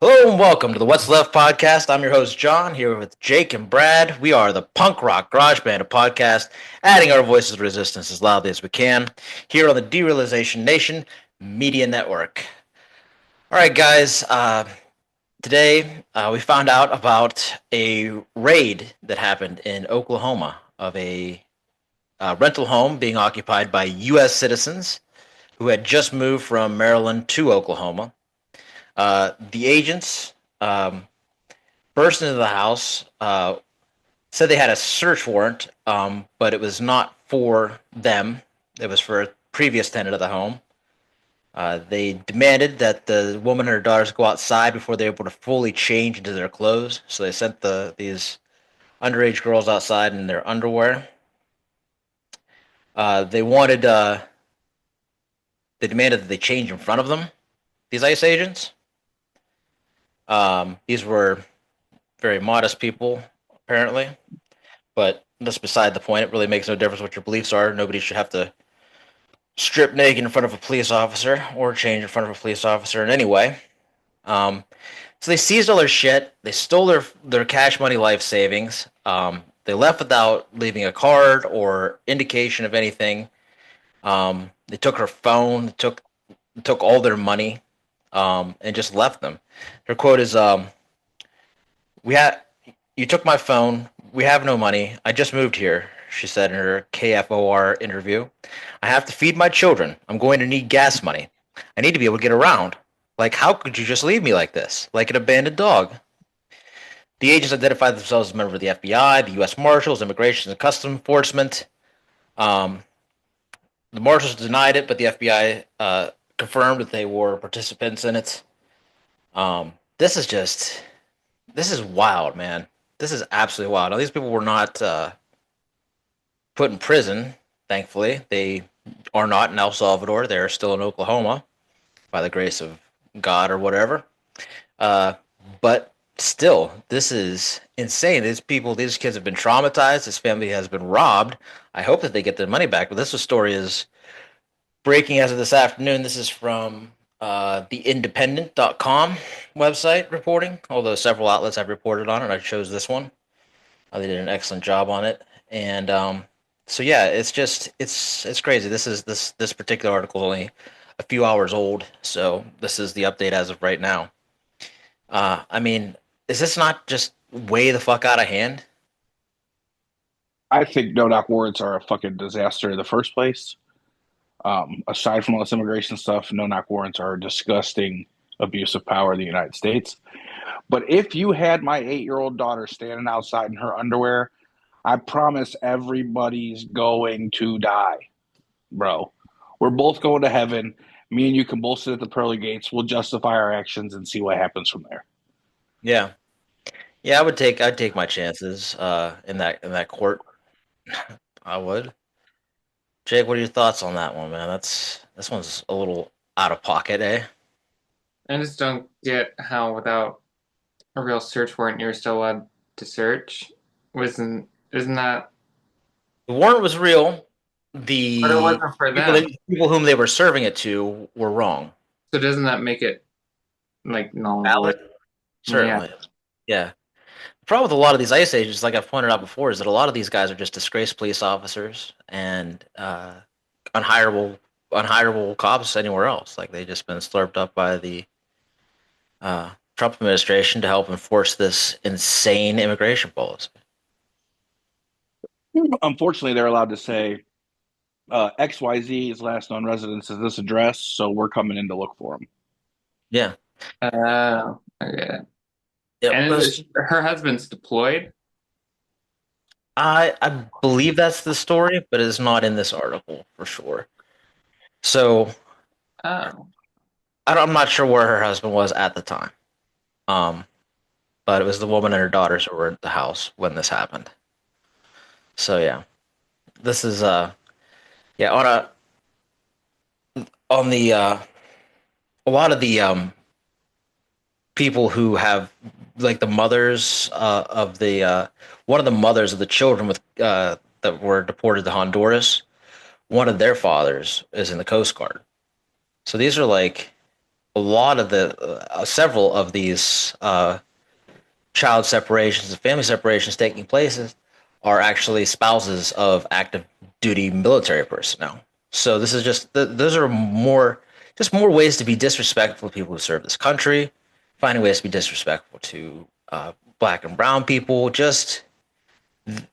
Hello and welcome to the What's Left podcast. I'm your host, John, here with Jake and Brad. We are the punk rock garage band of podcast, adding our voices of resistance as loudly as we can here on the Derealization Nation Media Network. All right, guys, today we found out about a raid that happened in Oklahoma of a rental home being occupied by U.S. citizens who had just moved from Maryland to Oklahoma. The agents burst into the house, said they had a search warrant, but it was not for them. It was for a previous tenant of the home. They demanded that the woman and her daughters go outside before they were able to fully change into their clothes. So they sent these underage girls outside in their underwear. They wanted, they demanded that they change in front of them. These ICE agents. These were very modest people, apparently. But that's beside the point. It really makes no difference what your beliefs are. Nobody should have to strip naked in front of a police officer or change in front of a police officer in any way. So they seized all their shit. They stole their cash money life savings. They left without leaving a card or indication of anything. They took her phone, took all their money, and just left them. Her quote is, "We had you took my phone. We have no money. I just moved here," she said in her KFOR interview. "I have to feed my children. I'm going to need gas money. I need to be able to get around. Like, how could you just leave me like this? Like an abandoned dog?" The agents identified themselves as members of the FBI, the U.S. Marshals, Immigration and Customs Enforcement. The Marshals denied it, but the FBI confirmed that they were participants in it. This is wild, man. This is absolutely wild. Now, these people were not put in prison, thankfully. They are not in El Salvador. They're still in Oklahoma by the grace of God or whatever. But still, this is insane. These kids have been traumatized. This family has been robbed. I hope that they get their money back. But this story is breaking as of this afternoon. This is from the independent.com website reporting, although several outlets have reported on it. I chose this one. They did an excellent job on it. And so yeah, it's crazy. This particular article is only a few hours old, so this is the update as of right now. I mean, is this not just way the fuck out of hand? I think no-knock warrants are a fucking disaster in the first place. Aside from all this immigration stuff, no-knock warrants are a disgusting abuse of power in the United States. But if you had my 8-year-old daughter standing outside in her underwear, I promise everybody's going to die, bro. We're both going to heaven. Me and you can both sit at the pearly gates. We'll justify our actions and see what happens from there. Yeah, yeah, I'd take my chances in that court. I would. Jake, what are your thoughts on that one, man? This one's a little out of pocket, eh? I just don't get how without a real search warrant you're still allowed to search. Wasn't isn't that The warrant was real. but it The wasn't for them. people whom they were serving it to were wrong. So doesn't that make it like null and Valid? void? Yeah. Certainly. Yeah. The problem with a lot of these ICE agents, like I've pointed out before, is that a lot of these guys are just disgraced police officers and unhirable cops anywhere else. Like they just been slurped up by the Trump administration to help enforce this insane immigration policy. Unfortunately, they're allowed to say XYZ's last known residence is this address, so we're coming in to look for him. Yeah. Okay. Yeah. And her husband's deployed? I believe that's the story, but it's not in this article for sure. So Oh. I'm not sure where her husband was at the time. Um, but it was the woman and her daughters who were at the house when this happened. So yeah, this is yeah on the a lot of the people who have like the mothers of the one of the mothers of the children with that were deported to Honduras. One of their fathers is in the Coast Guard. So these are like a lot of the several of these child separations and family separations taking places are actually spouses of active duty military personnel. So this is just those are more ways to be disrespectful to people who serve this country, finding ways to be disrespectful to black and brown people. Just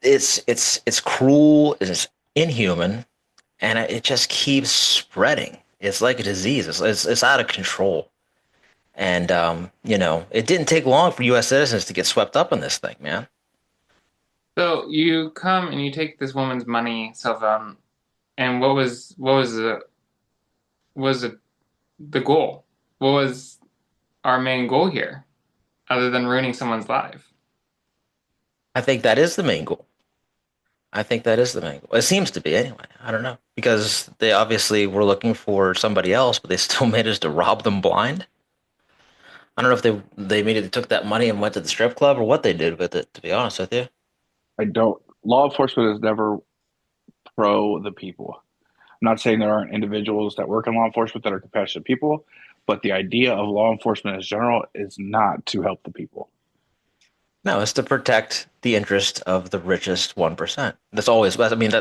it's cruel, it's inhuman, and it just keeps spreading. It's like a disease. It's out of control. And it didn't take long for U.S. citizens to get swept up in this thing, man. So you come and you take this woman's money, cell phone, and what was the goal? What was our main goal here, other than ruining someone's life? I think that is the main goal. I think that is the main goal. It seems to be anyway. I don't know because they obviously were looking for somebody else, but they still managed to rob them blind. I don't know if they immediately took that money and went to the strip club or what they did with it. To be honest with you, I don't. Law enforcement is never pro the people. I'm not saying there aren't individuals that work in law enforcement that are compassionate people, but the idea of law enforcement in general is not to help the people. no, it's to protect the interest of the richest 1%. That's always. I mean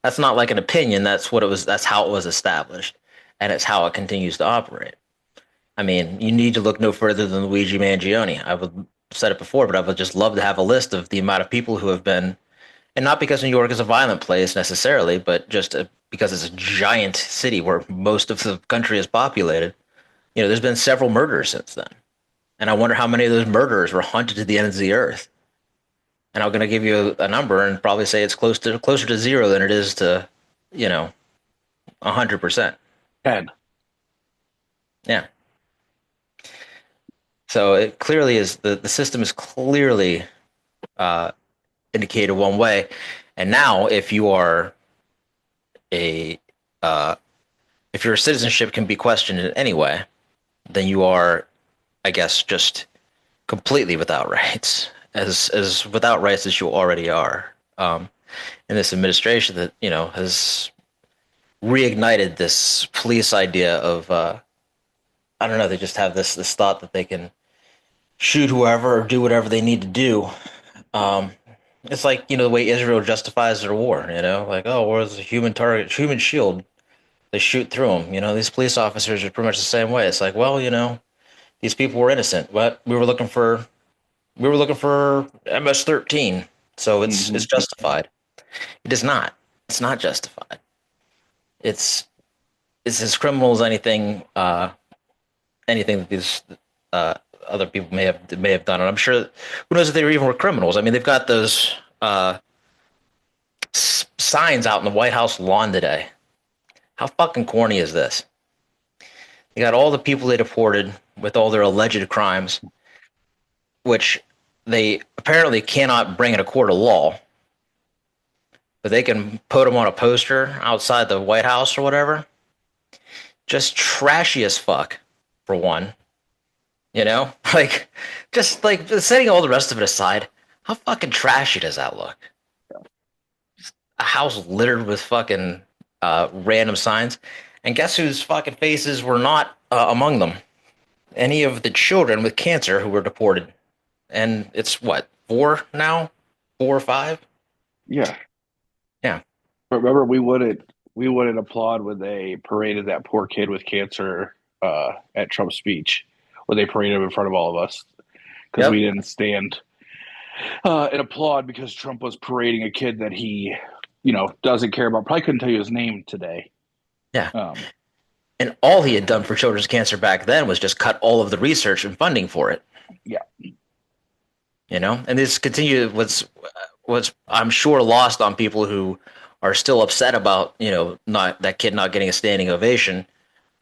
that's not like an opinion. That's what it was. That's how it was established, and it's how it continues to operate. I mean, you need to look no further than Luigi Mangione. I would said it before, but I would just love to have a list of the amount of people who have been, and not because New York is a violent place necessarily, but just because it's a giant city where most of the country is populated. There's been several murders since then, and I wonder how many of those murderers were hunted to the ends of the earth. And I'm going to give you a number and probably say it's closer to zero than it is to, 100%. 10. Yeah. So it clearly is the system is clearly indicated one way, and now a if your citizenship can be questioned in any way, then you are, I guess, just completely without rights, as without rights as you already are. In this administration that has reignited this police idea of I don't know, they just have this thought that they can shoot whoever or do whatever they need to do. Um, it's like the way Israel justifies their war. Like, oh, where's the human target, human shield? They shoot through them. These police officers are pretty much the same way. It's like, well, these people were innocent, but we were looking for MS-13, so it's justified. It is not. It's not justified. It's it's as criminal as anything that these uh, other people may have done. And I'm sure who knows if they even were criminals. I mean, they've got those signs out in the White House lawn today. How fucking corny is this? You got all the people they deported with all their alleged crimes, which they apparently cannot bring in a court of law, but they can put them on a poster outside the White House or whatever. Just trashy as fuck, for one. Like, just like setting all the rest of it aside, how fucking trashy does that look? A house littered with fucking random signs, and guess whose fucking faces were not among them? Any of the children with cancer who were deported, and it's what, four now, 4 or 5? Yeah. Yeah. But remember, we wouldn't applaud when they paraded that poor kid with cancer at Trump's speech, when they paraded him in front of all of us, because Yep. we didn't stand and applaud because Trump was parading a kid that he, doesn't care about. Probably couldn't tell you his name today. Yeah. And all he had done for children's cancer back then was just cut all of the research and funding for it. Yeah. And this continued was I'm sure lost on people who are still upset about not that kid not getting a standing ovation.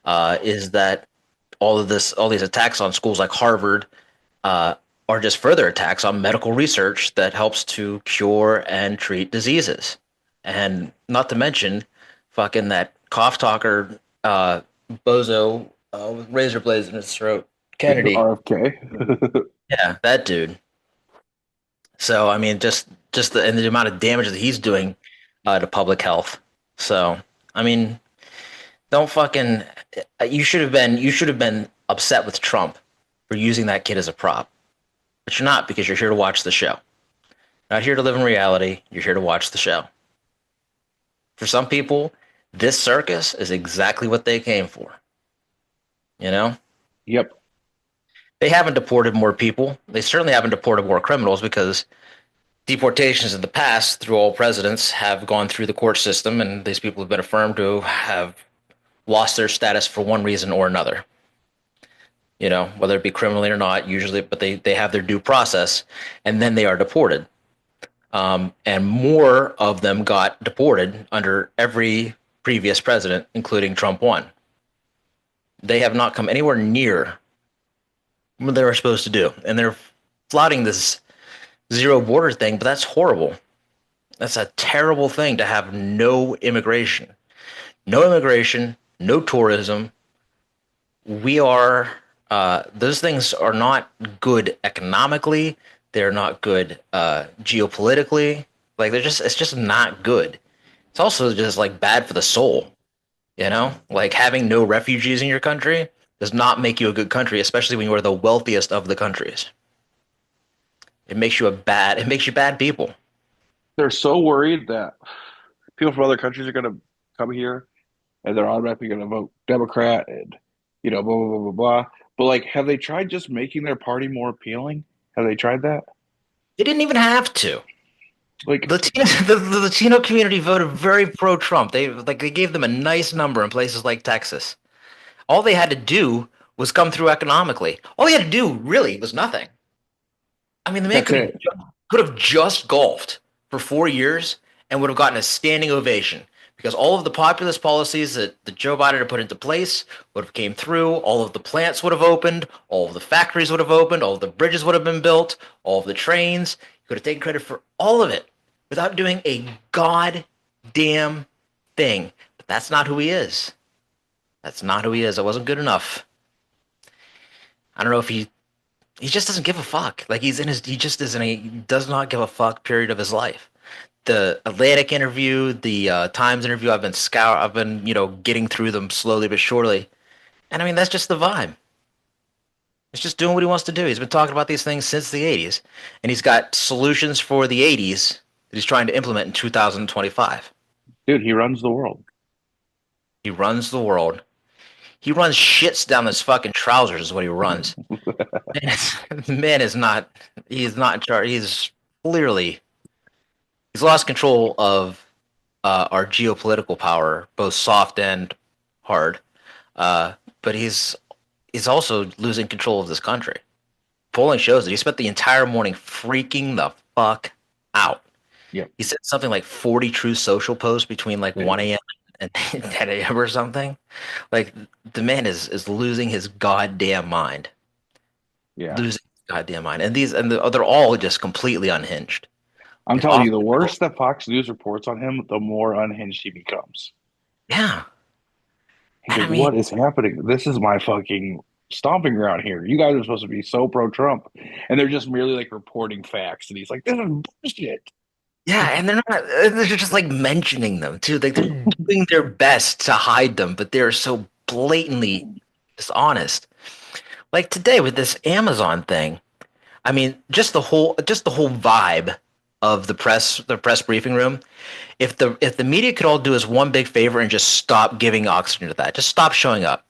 Is that all these attacks on schools like Harvard are just further attacks on medical research that helps to cure and treat diseases, and not to mention fucking that cough talker bozo with razor blades in his throat, Kennedy. RFK. Yeah, that dude. So I mean, just the amount of damage that he's doing to public health. So I mean, don't fucking. You should have been upset with Trump for using that kid as a prop. But you're not, because you're here to watch the show. You're not here to live in reality. You're here to watch the show. For some people, this circus is exactly what they came for. You know? Yep. They haven't deported more people. They certainly haven't deported more criminals, because deportations in the past, through all presidents, have gone through the court system, and these people have been affirmed to have lost their status for one reason or another. You know, whether it be criminally or not, usually, but they have their due process, and then they are deported. And more of them got deported under every previous president, including Trump 1. They have not come anywhere near what they were supposed to do. And they're flouting this zero border thing, but that's horrible. That's a terrible thing, to have no immigration. No immigration, no tourism. Those things are not good economically. They're not good geopolitically. Like, it's just not good. It's also just like bad for the soul. You know, like having no refugees in your country does not make you a good country, especially when you are the wealthiest of the countries. It makes you bad people. They're so worried that people from other countries are going to come here and they're automatically going to vote Democrat and, blah, blah, blah, blah, blah. But, like, have they tried just making their party more appealing? Have they tried that? They didn't even have to. Like, the Latino community voted very pro-Trump. They gave them a nice number in places like Texas. All they had to do was come through economically. All they had to do really was nothing. I mean, the man could have just golfed for 4 years and would have gotten a standing ovation, because all of the populist policies that Joe Biden had put into place would have came through. All of the plants would have opened. All of the factories would have opened. All of the bridges would have been built. All of the trains. He could have taken credit for all of it without doing a goddamn thing. But that's not who he is. That's not who he is. It wasn't good enough. I don't know if he just doesn't give a fuck. Like, he just is in a does not give a fuck period of his life. The Atlantic interview, the Times interview, I've been getting through them slowly but surely. And I mean, that's just the vibe. He's just doing what he wants to do. He's been talking about these things since the 80s, and he's got solutions for the 80s that he's trying to implement in 2025. Dude, he runs the world. He runs the world. He runs shits down his fucking trousers is what he runs. Man is not. He's not in charge. He's lost control of our geopolitical power, both soft and hard. But he's also losing control of this country. Polling shows that he spent the entire morning freaking the fuck out. Yeah. He said something like 40 true social posts between like 1 a.m. and 10 a.m. or something. Like, the man is losing his goddamn mind. Yeah. Losing his goddamn mind. And they're all just completely unhinged. I'm telling you, the worse that Fox News reports on him, the more unhinged he becomes. Yeah. He's like, what is happening? This is my fucking stomping ground here. You guys are supposed to be so pro-Trump. And they're just merely like reporting facts. And he's like, this is bullshit. Yeah, and they're just like mentioning them too. Like, they're doing their best to hide them, but they're so blatantly dishonest. Like today with this Amazon thing, I mean, just the whole vibe of the press briefing room. If the media could all do us one big favor and just stop giving oxygen to that, just stop showing up.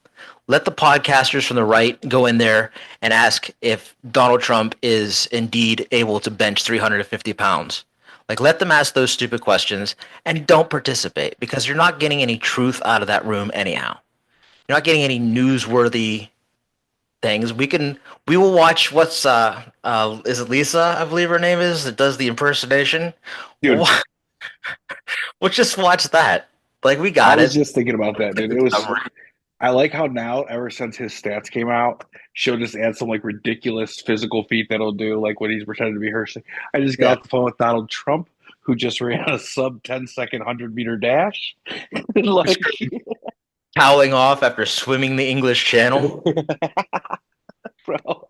Let the podcasters from the right go in there and ask if Donald Trump is indeed able to bench 350 pounds. Like, let them ask those stupid questions and don't participate, because you're not getting any truth out of that room anyhow. You're not getting any newsworthy things. We will watch what's is it Lisa, I believe her name is, that does the impersonation. Dude. We'll just watch that. Like, we got it. I was just thinking about that, dude. It was. I like how now, ever since his stats came out, she'll just add some like ridiculous physical feat that he'll do, like when he's pretending to be her. I just got off the phone with Donald Trump, who just ran a sub 10-second 100-meter dash. Like, toweling off after swimming the English Channel. Bro,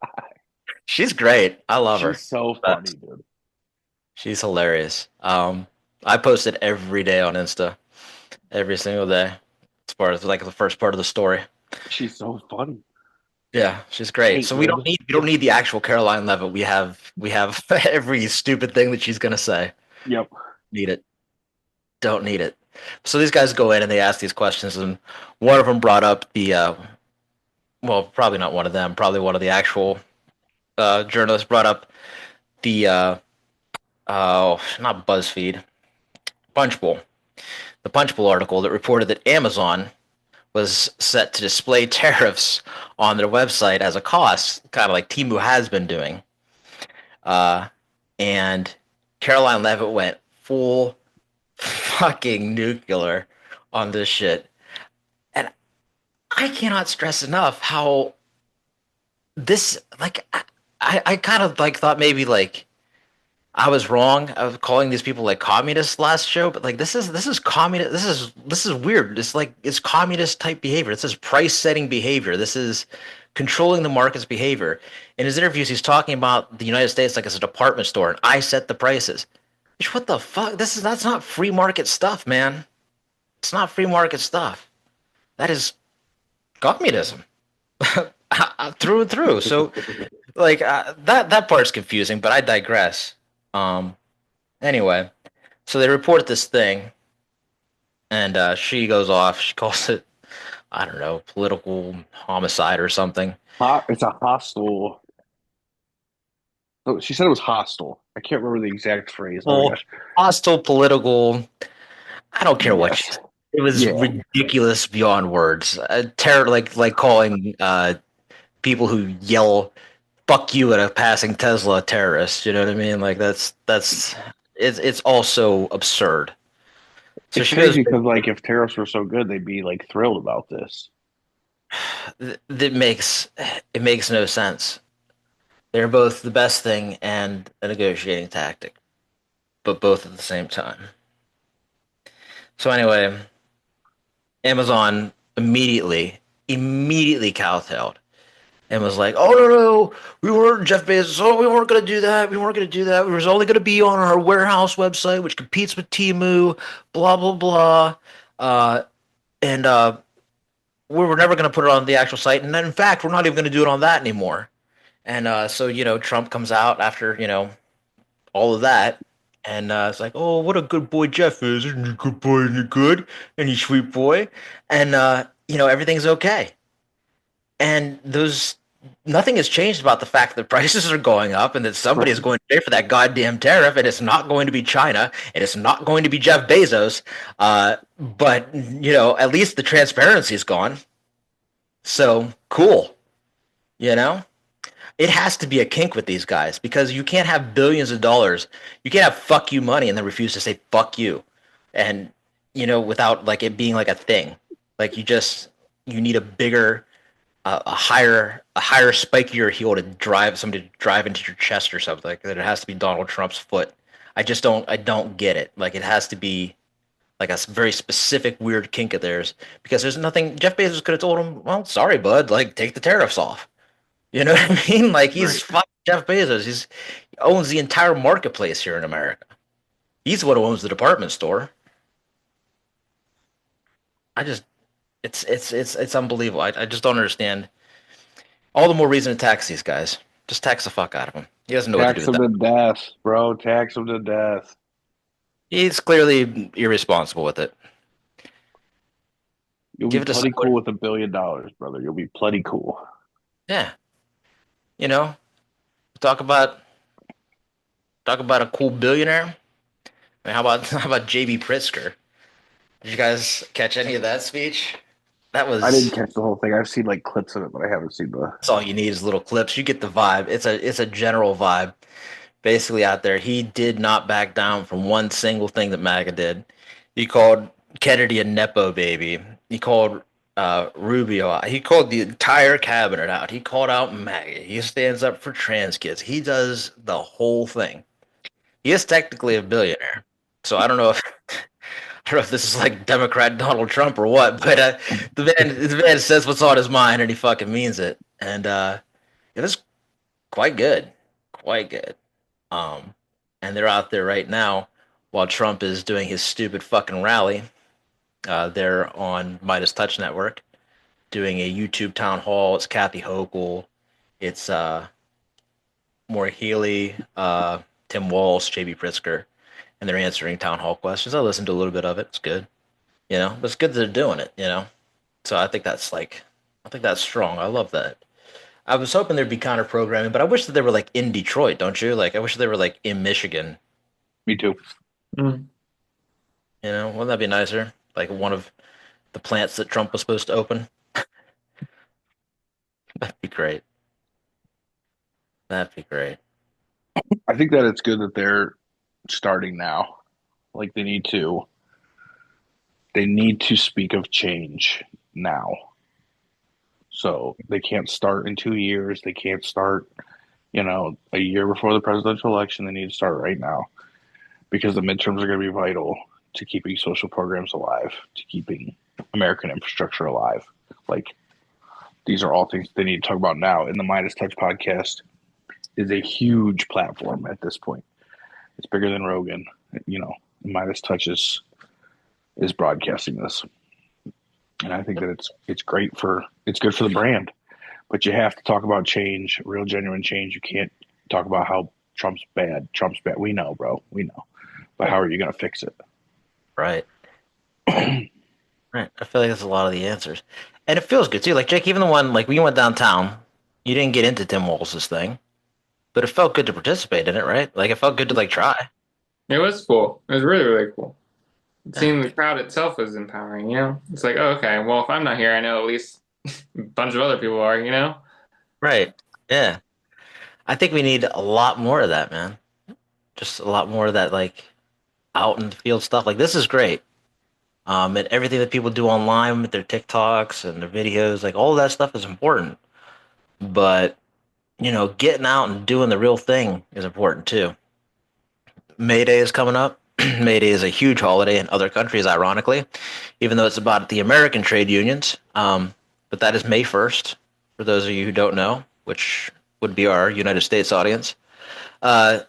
she's great. I love her. She's so funny, dude. She's hilarious. I post it every day on Insta, every single day. As far as like the first part of the story. She's so funny. Yeah, she's great. So Caitlin. we don't need the actual Caroline Leavett. We have every stupid thing that she's gonna say. Yep. Need it. Don't need it. So these guys go in and they ask these questions, and one of them brought up the well, probably not one of them, probably one of the actual journalists brought up the not BuzzFeed, Punchbowl, the Punchbowl article that reported that Amazon was set to display tariffs on their website as a cost, kind of like Temu has been doing. And Caroline Leavett went full fucking nuclear on this shit. And I cannot stress enough how this, like, I kind of like thought maybe like I was wrong. I was calling these people like communists last show, but like this is communist. This is weird. It's like it's communist type behavior. This is price setting behavior. This is controlling the market's behavior. In his interviews, he's talking about the United States like it's a department store, and I set the prices. Which, what the fuck? That's not free market stuff, man. It's not free market stuff. That is communism through and through. So like that part's confusing, but I digress. Um, Anyway, so they report this thing, and she goes off. She calls it, I don't know, political homicide or something. It's a hostile. Oh, she said it was hostile. I can't remember the exact phrase. Oh my Well, gosh. hostile, political. I don't care what she Yes. said. It was Yeah. ridiculous beyond words. Terror, like calling people who yell "fuck you" at a passing Tesla a terrorist. You know what I mean? Like that's it's also absurd. So It's she goes. crazy because like if tariffs were so good, they'd be like thrilled about this. That makes no sense. They're both the best thing and a negotiating tactic, but both at the same time. So anyway, Amazon immediately kowtowed and was like, "Oh no, we weren't Jeff Bezos. Oh, we weren't going to do that. We weren't going to do that. We was only going to be on our warehouse website, which competes with Temu. Blah blah blah." And we were never going to put it on the actual site. And then, in fact, we're not even going to do it on that anymore. And so Trump comes out after all of that, and it's like, oh, what a good boy Jeff is. Isn't he a good boy? Isn't he good? And he's sweet boy. And everything's okay. And those nothing has changed about the fact that prices are going up and that somebody is going to pay for that goddamn tariff, and it's not going to be China, and it's not going to be Jeff Bezos. But at least the transparency is gone. So cool, you know. It has to be a kink with these guys because you can't have billions of dollars. You can't have fuck you money and then refuse to say fuck you. And without like it being like a thing. Like you need a bigger a higher spikier heel to drive somebody to drive into your chest or something. Like that it has to be Donald Trump's foot. I don't get it. Like it has to be like a very specific weird kink of theirs because there's nothing Jeff Bezos could have told him, well, sorry, bud, like take the tariffs off. You know what I mean? Like he's fucking Jeff Bezos. He owns the entire marketplace here in America. He's the one who owns the department store. I just, it's unbelievable. I just don't understand. All the more reason to tax these guys. Just tax the fuck out of him. He doesn't know what to do Tax with them that. to death, bro. Tax them to death. He's clearly irresponsible with it. You'll Give be it to plenty somebody. cool with $1 billion, brother. You'll be plenty cool. Yeah, you know, talk about a cool billionaire. I mean, how about JB Pritzker? Did you guys catch any of that speech? That I didn't was catch the whole thing. I've seen like clips of it, but I haven't seen the. That's all you need is little clips. You get the vibe. It's a general vibe. Basically out there, he did not back down from one single thing that MAGA did. He called Kennedy a nepo baby. He called Rubio out. He called the entire cabinet out. He called out MAGA. He stands up for trans kids. He does the whole thing. He is technically a billionaire. So I don't know if this is like Democrat Donald Trump or what, but the man says what's on his mind and he fucking means it, and it was quite good, quite good. Um, and they're out there right now while Trump is doing his stupid fucking rally. They're on Midas Touch Network, doing a YouTube town hall. It's Kathy Hochul. It's Maura Healey, Tim Walsh, JB Pritzker, and they're answering town hall questions. I listened to a little bit of it. It's good, but it's good that they're doing it. So I think that's strong. I love that. I was hoping there'd be counter programming, but I wish that they were like in Detroit, don't you? Like I wish they were like in Michigan. Me too. Mm. Wouldn't that be nicer? Like one of the plants that Trump was supposed to open. That'd be great. That'd be great. I think that it's good that they're starting now. Like they need to speak of change now. So they can't start in 2 years. They can't start, a year before the presidential election. They need to start right now because the midterms are going to be vital to keeping social programs alive, to keeping American infrastructure alive. Like these are all things they need to talk about now. And the Midas Touch podcast is a huge platform at this point. It's bigger than Rogan. Midas Touch is broadcasting this. And I think that it's good for the brand. But you have to talk about change, real genuine change. You can't talk about how Trump's bad. Trump's bad. We know, bro. We know. But how are you going to fix it? Right. Right. I feel like that's a lot of the answers. And it feels good too. Like Jake, even the one like we went downtown, you didn't get into Tim Walz's thing, but it felt good to participate in it, right? Like it felt good to like try. It was cool. It was really, really cool. Seeing the crowd itself was empowering, It's like, oh, okay, well, if I'm not here, I know at least a bunch of other people are. Right. Yeah. I think we need a lot more of that, man. Just a lot more of that, like out in the field stuff. Like this is great. And everything that people do online with their TikToks and their videos, like all of that stuff is important. But, getting out and doing the real thing is important too. May Day is coming up. May Day is a huge holiday in other countries, ironically, even though it's about the American trade unions. But that is May 1st, for those of you who don't know, which would be our United States audience. There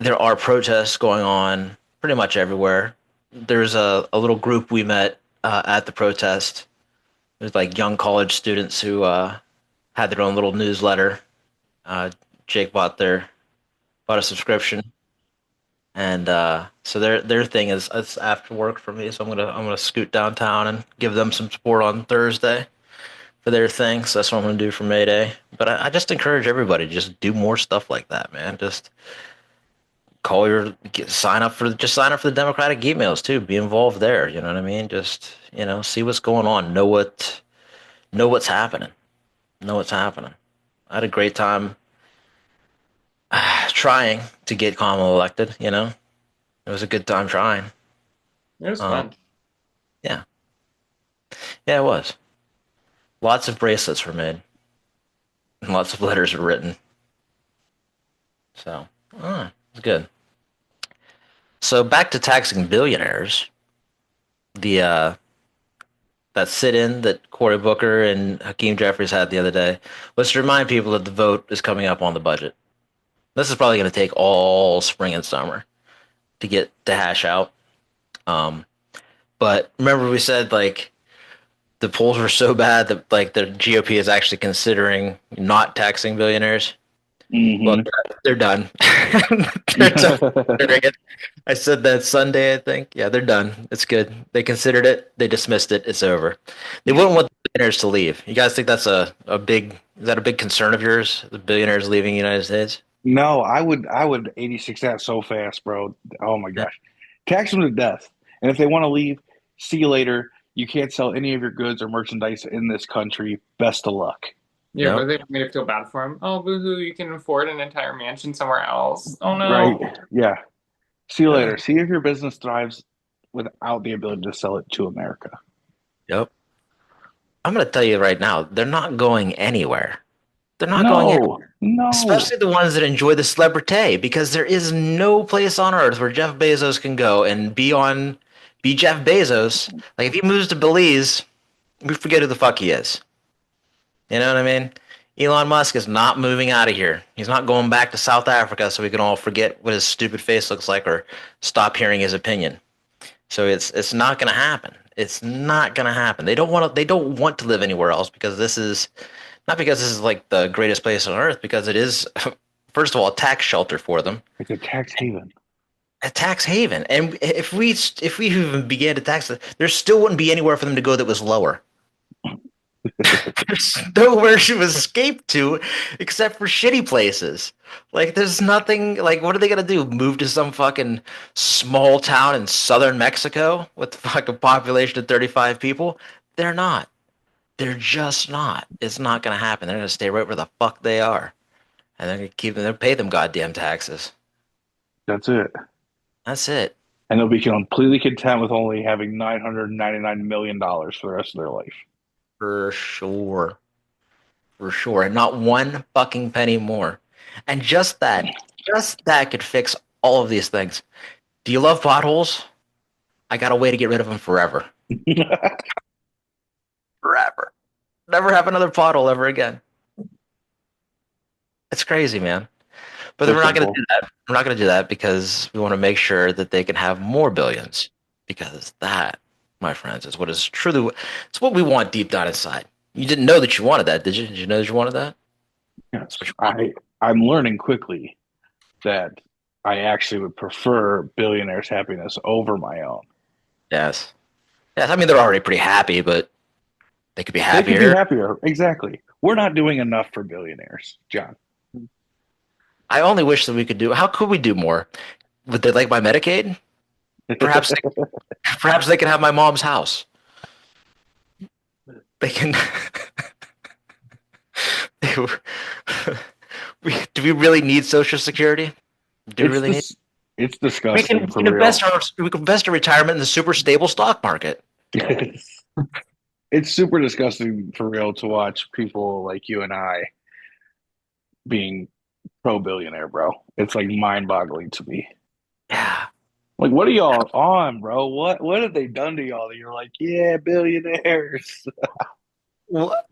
are protests going on pretty much everywhere. There's a little group we met at the protest. There's like young college students who had their own little newsletter. Jake bought a subscription. And so their thing is it's after work for me, so I'm gonna scoot downtown and give them some support on Thursday for their thing. So that's what I'm gonna do for May Day. But I just encourage everybody to just do more stuff like that, man. Just sign up for the Democratic emails too. Be involved there. You know what I mean? Just see what's going on. Know what's happening. Know what's happening. I had a great time trying to get Kamala elected, it was a good time trying. It was fun. Yeah, it was. Lots of bracelets were made, and lots of letters were written. So, it's good. So back to taxing billionaires. That sit-in that Cory Booker and Hakeem Jeffries had the other day was to remind people that the vote is coming up on the budget. This is probably going to take all spring and summer to hash out. But remember we said like the polls were so bad that like the GOP is actually considering not taxing billionaires. Mm-hmm. Well, they're done. They're done. I said that Sunday, I think. Yeah, they're done. It's good. They considered it. They dismissed it. It's over. They wouldn't want the billionaires to leave. You guys think that's is that a big concern of yours? The billionaires leaving the United States? No, I would 86 that so fast, bro. Oh my gosh. Tax them to death. And if they want to leave, see you later. You can't sell any of your goods or merchandise in this country. Best of luck. Yeah, but they made it feel bad for him. Oh, boo-hoo, you can afford an entire mansion somewhere else. Oh, no. Right. Yeah. See you later. See if your business thrives without the ability to sell it to America. Yep. I'm going to tell you right now, they're not going anywhere. They're not going anywhere. No. Especially the ones that enjoy the celebrity, because there is no place on earth where Jeff Bezos can go and be Jeff Bezos. Like if he moves to Belize, we forget who the fuck he is. You know what I mean? Elon Musk is not moving out of here. He's not going back to South Africa so we can all forget what his stupid face looks like or stop hearing his opinion. So it's not going to happen. It's not gonna happen. They don't want to. They don't want to live anywhere else because this is not because this is like the greatest place on earth. Because it is, first of all, a tax shelter for them, It's a tax haven. a tax haven. And if we even began to tax it, there still wouldn't be anywhere for them to go that was lower. There's nowhere to escape to except for shitty places. Like, there's nothing. Like, what are they gonna do? Move to some fucking small town in southern Mexico with a fucking population of 35 people? They're not. They're just not. It's not gonna happen. They're gonna stay right where the fuck they are, and they're gonna keep them. They're pay them goddamn taxes. That's it. That's it. And they'll be completely content with only having $999 million for the rest of their life. For sure. For sure. And not one fucking penny more. And just that could fix all of these things. Do you love potholes? I got a way to get rid of them forever. Forever. Never have another pothole ever again. It's crazy, man. But we're not going to do that. We're not going to do that because we want to make sure that they can have more billions. Because that, my friends, is what is truly, it's what we want deep down inside. You didn't know that you wanted that, did you? Did you know that you wanted that? Yes. I'm learning quickly that I actually would prefer billionaires' happiness over my own. Yes. Yes. I mean, they're already pretty happy, but they could be They happier. could be happier. Exactly. We're not doing enough for billionaires, John. I only wish that we could do. How could we do more? Would they like my Medicaid? Perhaps they can have my mom's house. They can. Do we really need Social Security? Do we really need? It's We disgusting can, for we can real. we can invest our retirement in the super stable stock market. It's super disgusting for real to watch people like you and I being pro billionaire, bro. It's like mind boggling to me. Yeah. Like, what are y'all on, bro? What have they done to y'all that you're like, yeah, billionaires? What?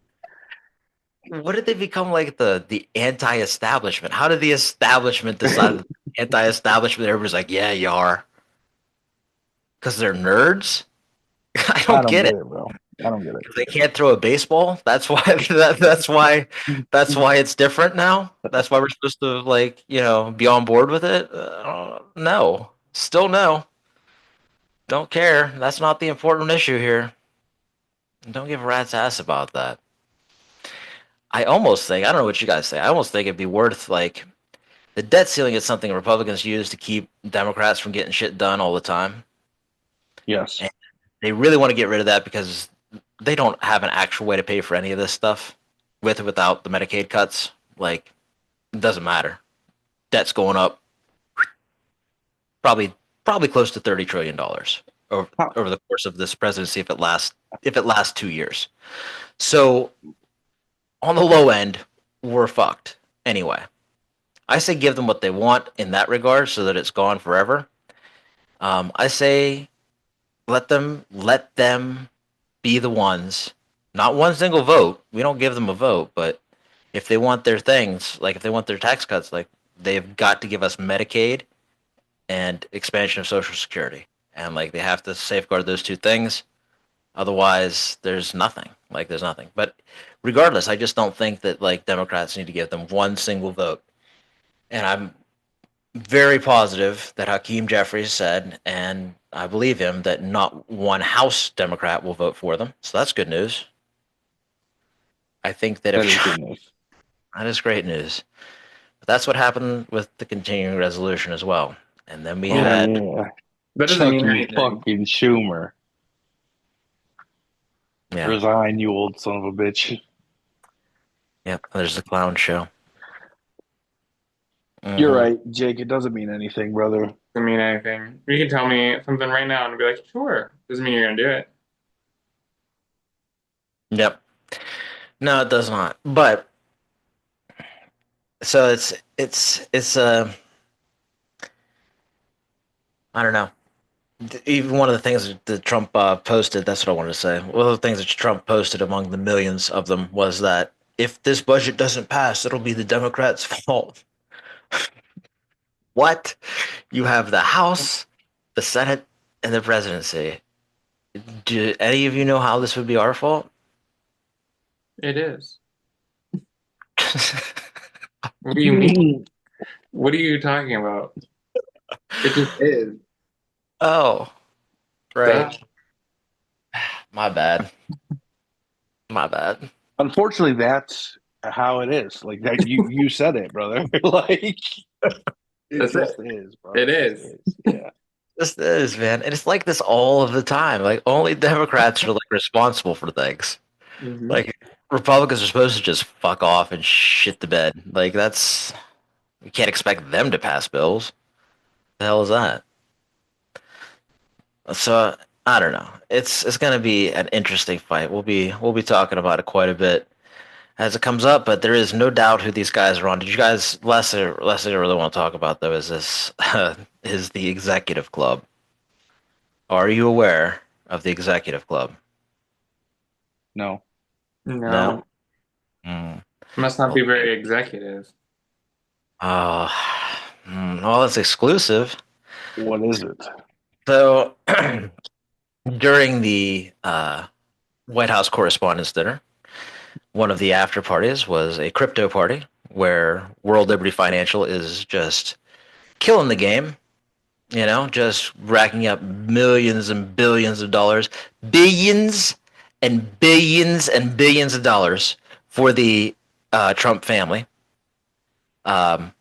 What did they become like the anti-establishment? How did the establishment decide that the anti-establishment? Everybody's like, yeah, you are, because they're nerds. I don't get it. bro. I don't get it. They can't throw a baseball. That's why. That's why. That's why it's different now. That's why we're supposed to be on board with it. No, still no. Don't care. That's not the important issue here. Don't give a rat's ass about that. I almost think, I don't know what you guys say. I almost think it'd be worth like the debt ceiling is something Republicans use to keep Democrats from getting shit done all the time. Yes. And they really want to get rid of that because they don't have an actual way to pay for any of this stuff with or without the Medicaid cuts. Like, it doesn't matter. Debt's going up probably close to $30 trillion over the course of this presidency if it lasts 2 years. So on the low end, we're fucked anyway. I say give them what they want in that regard so that it's gone forever. I say let them be the ones, not one single vote. We don't give them a vote, but if they want their things, like if they want their tax cuts, like they've got to give us Medicaid and expansion of Social Security. And like they have to safeguard those two things. Otherwise, there's nothing. Like there's nothing. But regardless, I just don't think that like Democrats need to give them one single vote. And I'm very positive that Hakeem Jeffries said, and I believe him, that not one House Democrat will vote for them. So that's good news. I think that is good news. That is great news. But that's what happened with the continuing resolution as well. And then we had that doesn't mean Chucky anything. fucking Schumer. Yeah. Resign, you old son of a bitch. Yep. There's the clown show. You're right, Jake. It doesn't mean anything, brother. Doesn't mean anything. You can tell me something right now and be like, sure. Doesn't mean you're gonna do it. Yep. No, it does not. But so it's I don't know. Even one of the things that Trump posted, that's what I wanted to say. One of the things that Trump posted among the millions of them was that if this budget doesn't pass, it'll be the Democrats' fault. What? You have the House, the Senate, and the presidency. Do any of you know how this would be our fault? It is. What do you mean? What are you talking about? It just is. Oh, Duh. right. My bad. My bad. Unfortunately, that's how it is. Like that, you said it, brother. Like it That's it. just is, bro. It It just is. is. Yeah. This is, man. And it's like this all of the time. Like only Democrats are like responsible for things. Hmm. Like Republicans are supposed to just fuck off and shit the bed. Like that's you can't expect them to pass bills. The hell is that? So I don't know. It's gonna be an interesting fight. We'll be talking about it quite a bit as it comes up, but there is no doubt who these guys are on. Did you guys less I really want to talk about though is this is the executive club. Are you aware of the executive club? No. No. No, Mm. must not Well, be very executive. uh, well, it's exclusive. What is it? So during the White House Correspondents' Dinner, one of the after parties was a crypto party where World Liberty Financial is just killing the game, just racking up millions and billions of dollars, billions and billions and billions of dollars for the Trump family. Um,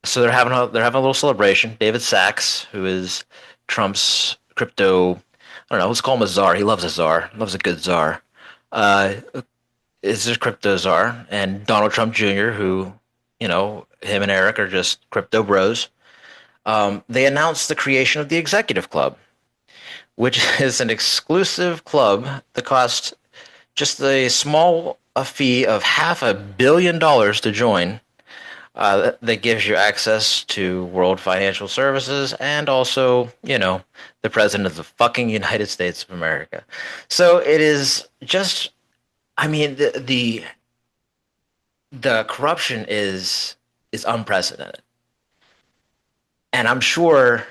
so they're having a little celebration. David Sachs, who is Trump's crypto, I don't know, let's call him a czar. He loves a czar, loves a good czar. Uh, is his crypto czar, and Donald Trump Jr., who, him and Eric are just crypto bros. They announced the creation of the Executive Club, which is an exclusive club that costs just a small a fee of $500 million to join. That gives you access to World Financial Services and also, the President of the fucking United States of America. So it is just, I mean, the corruption is unprecedented, and I'm sure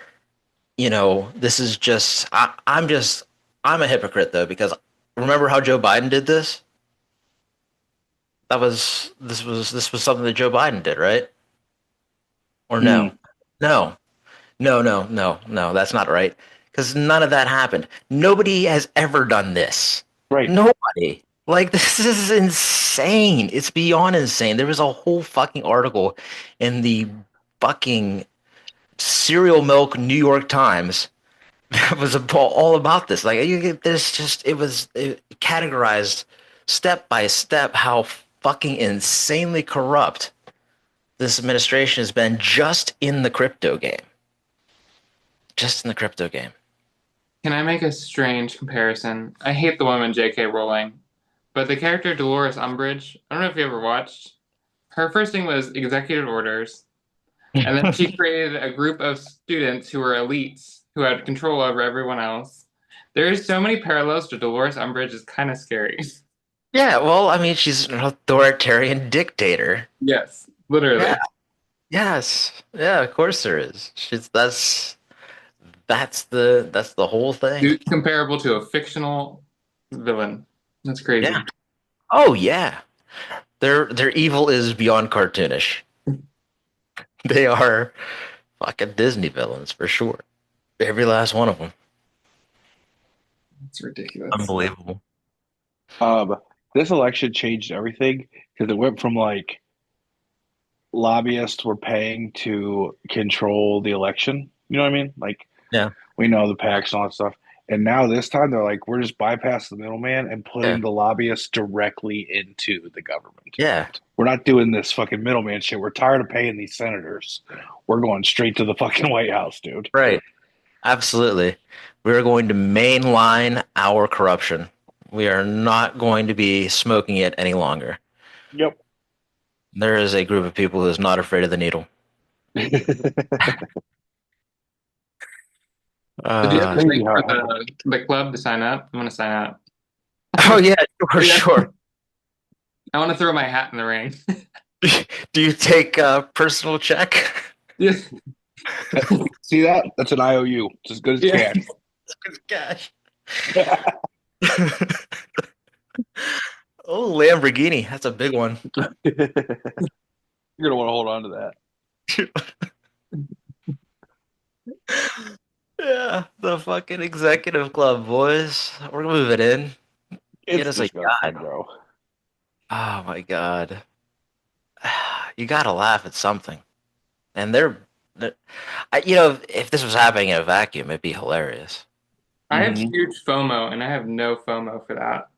this is just I'm a hypocrite though because remember how Joe Biden did this? This was something that Joe Biden did, right? Or no? Mm, No, no, no, no, no. That's not right because none of that happened. Nobody has ever done this. right. Nobody. Like this is insane. It's beyond insane. There was a whole fucking article in the fucking cereal milk New York Times that was all about this. Like there's just it categorized step by step how fucking insanely corrupt this administration has been just in the crypto game. Just in the crypto game. Can I make a strange comparison? I hate the woman J.K. Rowling, but the character Dolores Umbridge, I don't know if you ever watched. Her first thing was executive orders, and then she created a group of students who were elites who had control over everyone else. There's so many parallels to Dolores Umbridge. It's kind of scary. Yeah, well, I mean, she's an authoritarian dictator. Yes, Yeah. literally. Yes. Yeah, of course there is. That's the whole thing. Comparable to a fictional villain. That's Yeah. crazy. Oh yeah. Their evil is beyond cartoonish. They are fucking Disney villains for sure. Every last one of them. It's ridiculous. Unbelievable. Um, this election changed everything because it went from like lobbyists were paying to control the election. You know what I mean? Like Yeah. we know the PACs and all that stuff. And now this time they're like, we're just bypassing the middleman and Yeah. putting the lobbyists directly into the government. Yeah. We're not doing this fucking middleman shit. We're tired of paying these senators. We're going straight to the fucking White House, dude. Right. Absolutely. We're going to mainline our corruption. We are not going to be smoking it any longer. Yep. There is a group of people who is not afraid of the needle. Did you have to Crazy link how for it happened. the club to sign up? I'm gonna sign up. Oh yeah, for Yeah. sure. I want to throw my hat in the ring. Do you take a personal check? Yeah. See that? That's an IOU. It's as good as Yeah. cash. Gosh. Oh, Lamborghini. That's a big one. You're gonna want to hold on to that. Yeah, the fucking executive club, boys. We're moving in. Get It's us a disgusting, yacht. bro. Oh my god. You gotta laugh at something. And if this was happening in a vacuum, it'd be hilarious. I have Mhm. huge FOMO, and I have no FOMO for that.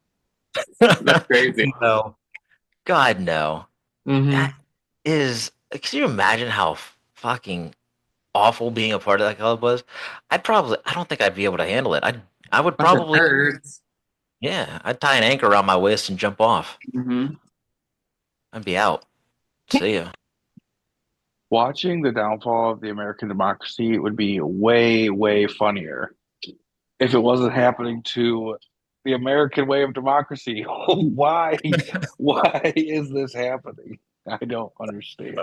That's crazy. No. God, no. Hmm. That is. Can you imagine how fucking awful being a part of that club was? I don't think I'd be able to handle it. I would Bunch of probably, nerds. yeah, I'd tie an anchor around my waist and jump off. Hmm. I'd be out. See ya. Watching the downfall of the American democracy would be way, way funnier if it wasn't happening to the American way of democracy. Why? Why is this happening? I don't understand.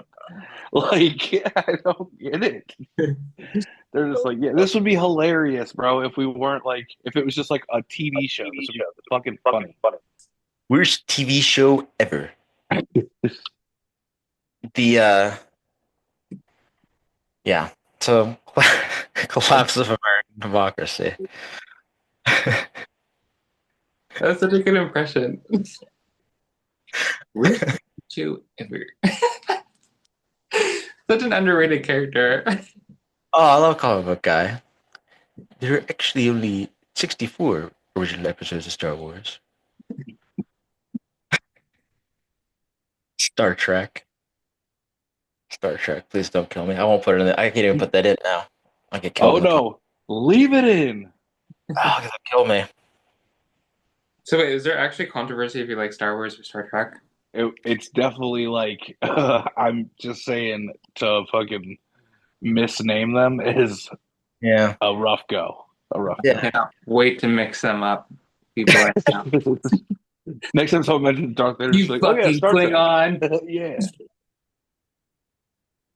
Like, I don't get it. They're just like, yeah, this would be hilarious, bro, if we weren't like, if it was just like a TV show. This would be fucking funny. Worst TV show ever. The Yeah. So collapse of American democracy. That's such a good impression. Worst show ever. Such an underrated character. Oh, I love comic book guy. There are actually only 64 original episodes of Star Wars. Star Trek. Star Trek. Please don't kill me. I won't put it in there. I can't even put that in now. I get killed Oh in the no, leave it in. Oh, they'll kill me. So wait, is there actually controversy if you like Star Wars or Star Trek? It's definitely like I'm just saying to fucking misname them is Yeah. a rough go. A rough Yeah. Yeah. Wait to mix them up. People like that. go. Next time someone mentions Darth Vader, just You like, oh yeah, fucking Star Trek. Klingon. Yeah.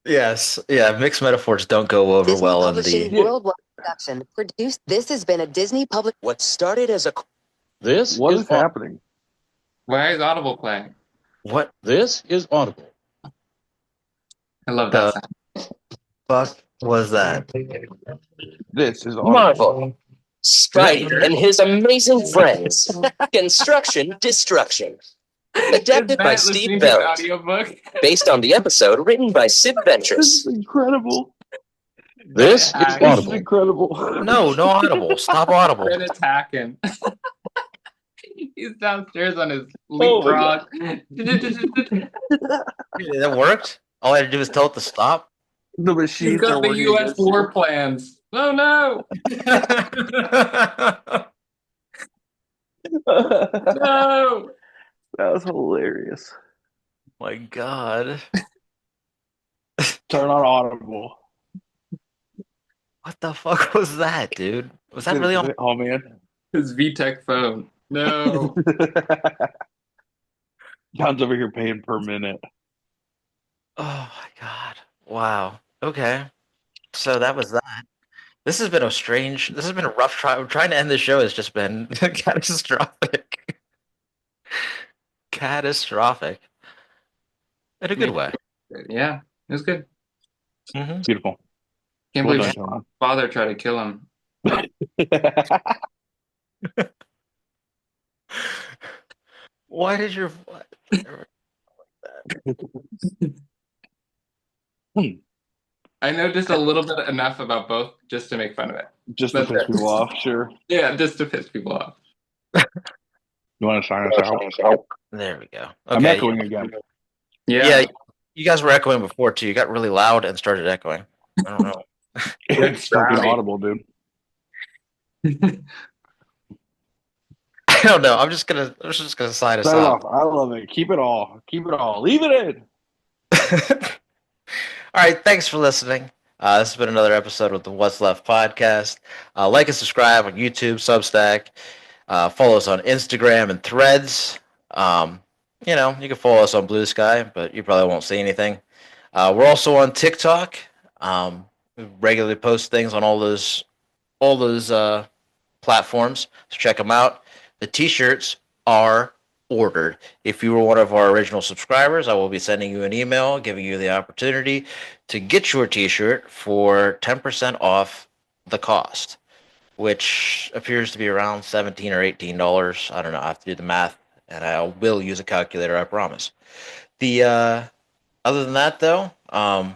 Yes. Yeah. Mixed metaphors don't go over Disney well in Publishing the. Worldwide Production produced. This has been a Disney Public. What started as a This What is is happening? Why is Audible playing? What This is Audible. I love the that sound. fuck was that? This is Audible. Marvel, Spider and his amazing friends. Construction Destruction. Adapted by Is Matt Steve listening to an Bell. audiobook? Based on the episode written by Sid This Ventress. is incredible. This is Matt This is Audible. incredible. No, no Audible. Stop Audible. been attacking. He's downstairs on his Oh my leapfrog. That worked. All I had to do was tell it to stop. The He's machines got are the working U.S. against war you. plans. Oh no! No! That was hilarious. My God. Turn on Audible. What the fuck was that, dude? Was that really on? Oh man. His VTech phone. No. John's over here paying per minute. Oh my God. Wow. Okay. So that was that. This has been a rough try. Trying to end the show has just been catastrophic. Catastrophic. In a good way. Yeah, it was good. Mm-hmm. Beautiful. Can't Well believe done, his John. father tried to kill him. Why did your I know just a little bit enough about both just to make fun of it. Just to piss people off, sure. Yeah, just to piss people off. You want to sign us out? There we go. I'm Okay. echoing again. Yeah, you guys were echoing before too. You got really loud and started echoing. I don't know. It's fucking Sorry. Audible, dude. I don't know. I'm just gonna sign us Sign it out. off. I love it. Keep it all. Keep it all. Leave it in. All right, thanks for listening. This has been another episode of the What's Left podcast. Like and subscribe on YouTube, Substack. Follow us on Instagram and Threads. You can follow us on Blue Sky, but you probably won't see anything. We're also on TikTok. We regularly post things on all those platforms. So check them out. The t-shirts are ordered. If you were one of our original subscribers, I will be sending you an email giving you the opportunity to get your t-shirt for 10% off the cost, which appears to be around $17 or $18. I don't know. I have to do the math, and I will use a calculator, I promise. The other than that, though, I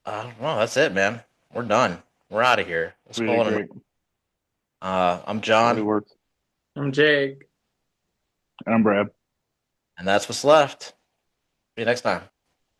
don't know. That's it, man. We're done. We're out of here. Let's Really call it. great. I'm Really John, works. I'm Jake. And I'm Brad. and that's what's left. See you next time.